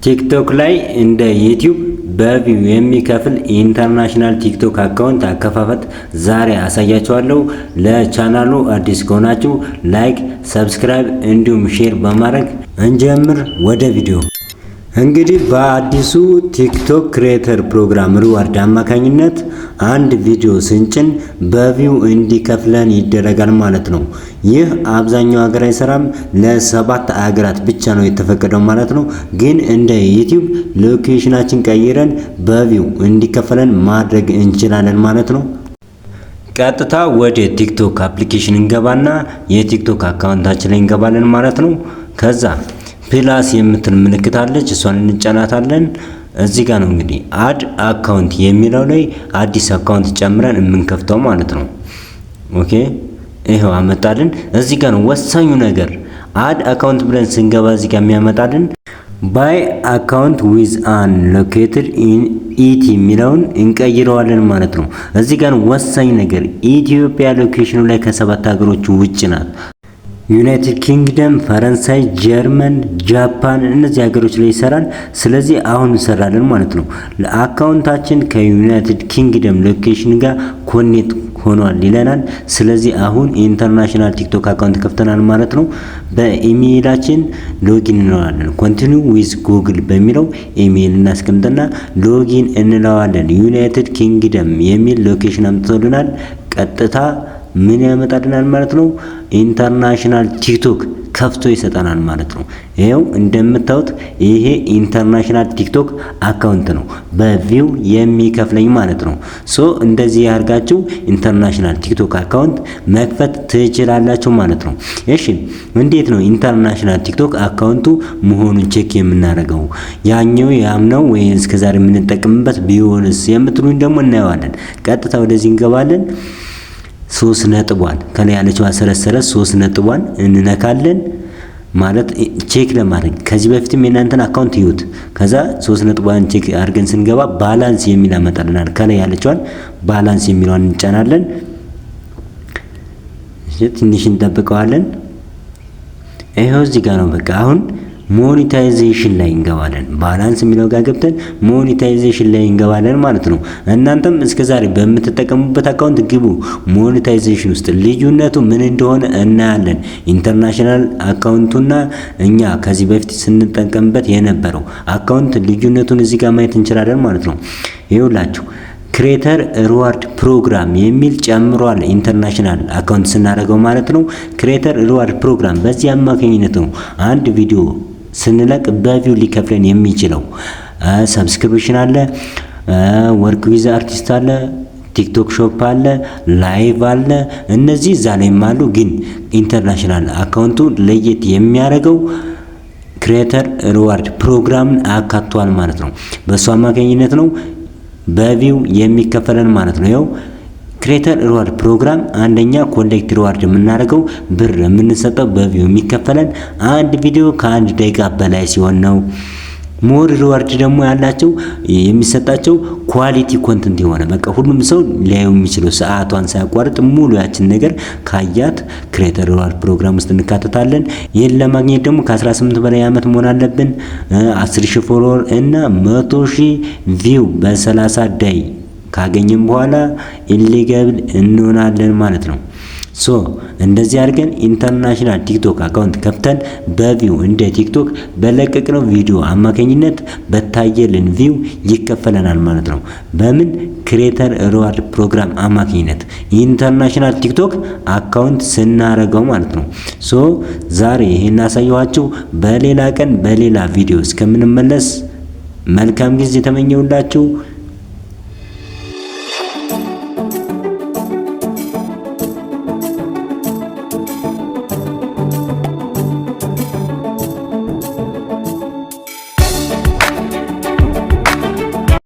ቲክቶክ ላይ እንደ ዩቲዩብ በቪው የሚከፍል ኢንተርናሽናል ቲክቶክ አካውንት አከፋፈት ዛሬ አሳያችኋለሁ። ለቻናሉ አዲስ ከሆናችሁ ላይክ፣ ሰብስክራይብ እንዲሁም ሼር በማድረግ እንጀምር። ወደ ቪዲዮ እንግዲህ በአዲሱ ቲክቶክ ክሬተር ፕሮግራም ሪዋርድ አማካኝነት አንድ ቪዲዮ ስንጭን በቪው እንዲከፍለን ይደረጋል ማለት ነው። ይህ አብዛኛው ሀገር አይሰራም፣ ለሰባት ሀገራት ብቻ ነው የተፈቀደው ማለት ነው። ግን እንደ ዩቲዩብ ሎኬሽናችን ቀይረን በቪው እንዲከፈለን ማድረግ እንችላለን ማለት ነው። ቀጥታ ወደ ቲክቶክ አፕሊኬሽን እንገባና የቲክቶክ አካውንታችን ላይ እንገባለን ማለት ነው። ከዛ ፕላስ የምትል ምልክት አለች፣ እሷን እንጫናታለን። እዚህ ጋር ነው እንግዲህ አድ አካውንት የሚለው ላይ አዲስ አካውንት ጨምረን የምንከፍተው ማለት ነው። ኦኬ ይሄው አመጣልን። እዚህ ጋር ነው ወሳኙ ነገር። አድ አካውንት ብለን ስንገባ እዚህ ጋር የሚያመጣልን ባይ አካውንት ዊዝ አን ሎኬትድ ኢን ኢቲ የሚለውን እንቀይረዋለን ማለት ነው። እዚህ ጋር ወሳኝ ነገር ኢትዮጵያ ሎኬሽኑ ላይ ከሰባት ሀገሮች ውጭ ናት። ዩናይትድ ኪንግደም፣ ፈረንሳይ፣ ጀርመን፣ ጃፓን እነዚህ ሀገሮች ላይ ይሰራል። ስለዚህ አሁን እንሰራለን ማለት ነው። አካውንታችን ከዩናይትድ ኪንግደም ሎኬሽን ጋር ኮኔክት ሆኗል ይለናል። ስለዚህ አሁን ኢንተርናሽናል ቲክቶክ አካውንት ከፍተናል ማለት ነው። በኢሜይላችን ሎጊን እንለዋለን። ኮንቲኒው ዊዝ ጉግል በሚለው ኢሜይል እናስቀምጥና ሎጊን እንለዋለን። ዩናይትድ ኪንግደም የሚል ሎኬሽን አምጥቶልናል። ቀጥታ ምን ያመጣልናል ማለት ነው? ኢንተርናሽናል ቲክቶክ ከፍቶ ይሰጠናል ማለት ነው። ይሄው እንደምታዩት ይሄ ኢንተርናሽናል ቲክቶክ አካውንት ነው በቪው የሚከፍለኝ ማለት ነው። ሶ እንደዚህ ያርጋችሁ ኢንተርናሽናል ቲክቶክ አካውንት መክፈት ትችላላችሁ ማለት ነው። እሺ እንዴት ነው ኢንተርናሽናል ቲክቶክ አካውንቱ መሆኑን ቼክ የምናደርገው? ያኛው ያምነው ወይ እስከዛሬ የምንጠቀምበት ቢሆንስ የምትሉኝ ደግሞ እናየዋለን። ቀጥታ ወደዚህ እንገባለን። 3 ነጥቧን ከላይ ያለችው አሰረሰረ 3 ነጥቧን እንነካለን ማለት ቼክ ለማድረግ ከዚህ በፊትም የናንተን አካውንት ይዩት። ከዛ 3 ነጥቧን ቼክ አድርገን ስንገባ ባላንስ የሚል አመጣልናል። ከላይ ያለችዋን ባላንስ የሚለውን እንጫናለን። ትንሽ እንጠብቀዋለን። ይሄው እዚህ ጋር ነው። በቃ አሁን ሞኔታይዜሽን ላይ እንገባለን። ባላንስ የሚለው ጋር ገብተን ሞኔታይዜሽን ላይ እንገባለን ማለት ነው። እናንተም እስከዛሬ በምትጠቀሙበት አካውንት ግቡ። ሞኔታይዜሽን ውስጥ ልዩነቱ ምን እንደሆነ እናያለን። ኢንተርናሽናል አካውንቱና እኛ ከዚህ በፊት ስንጠቀምበት የነበረው አካውንት ልዩነቱን እዚህ ጋር ማየት እንችላለን ማለት ነው። ይኸውላችሁ ክሬተር ሪዋርድ ፕሮግራም የሚል ጨምሯል። ኢንተርናሽናል አካውንት ስናደርገው ማለት ነው። ክሬተር ሪዋርድ ፕሮግራም በዚህ አማካኝነት ነው አንድ ቪዲዮ ስንለቅ በቪው ሊከፍለን የሚችለው። ሰብስክሪፕሽን አለ፣ ወርክ ዊዝ አርቲስት አለ፣ ቲክቶክ ሾፕ አለ፣ ላይቭ አለ። እነዚህ እዛ ላይም አሉ። ግን ኢንተርናሽናል አካውንቱ ለየት የሚያደርገው ክሬተር ሪዋርድ ፕሮግራም አካቷል ማለት ነው። በሱ አማካኝነት ነው በቪው የሚከፈለን ማለት ነው። ያው ክሬተር ሪዋርድ ፕሮግራም አንደኛ ኮሌክት ሪዋርድ የምናደርገው ብር የምንሰጠው በቪው የሚከፈለን አንድ ቪዲዮ ከ1 ደቂቃ በላይ ሲሆን ነው። ሞር ሪዋርድ ደግሞ ያላቸው የሚሰጣቸው ኳሊቲ ኮንተንት የሆነ በቃ ሁሉም ሰው ሊያዩ የሚችለው ሰዓቷን ሳያቋርጥ ሙሉ ያችን ነገር ካያት ክሬተር ሪዋርድ ፕሮግራም ውስጥ እንካተታለን። ይህን ለማግኘት ደግሞ ከ18 በላይ ዓመት መሆን አለብን። 10,000 ፎሎወር እና 100,000 ቪው በ30 ዳይ ካገኘን በኋላ ኢሊጋብል እንሆናለን ማለት ነው። ሶ እንደዚህ አድርገን ኢንተርናሽናል ቲክቶክ አካውንት ከፍተን በቪው እንደ ቲክቶክ በለቀቅነው ቪዲዮ አማካኝነት በታየልን ቪው ይከፈለናል ማለት ነው። በምን ክሬተር ሪዋርድ ፕሮግራም አማካኝነት ኢንተርናሽናል ቲክቶክ አካውንት ስናረገው ማለት ነው። ሶ ዛሬ ይሄን አሳየኋችሁ። በሌላ ቀን በሌላ ቪዲዮ እስከምንመለስ መልካም ጊዜ ተመኘውላችሁ።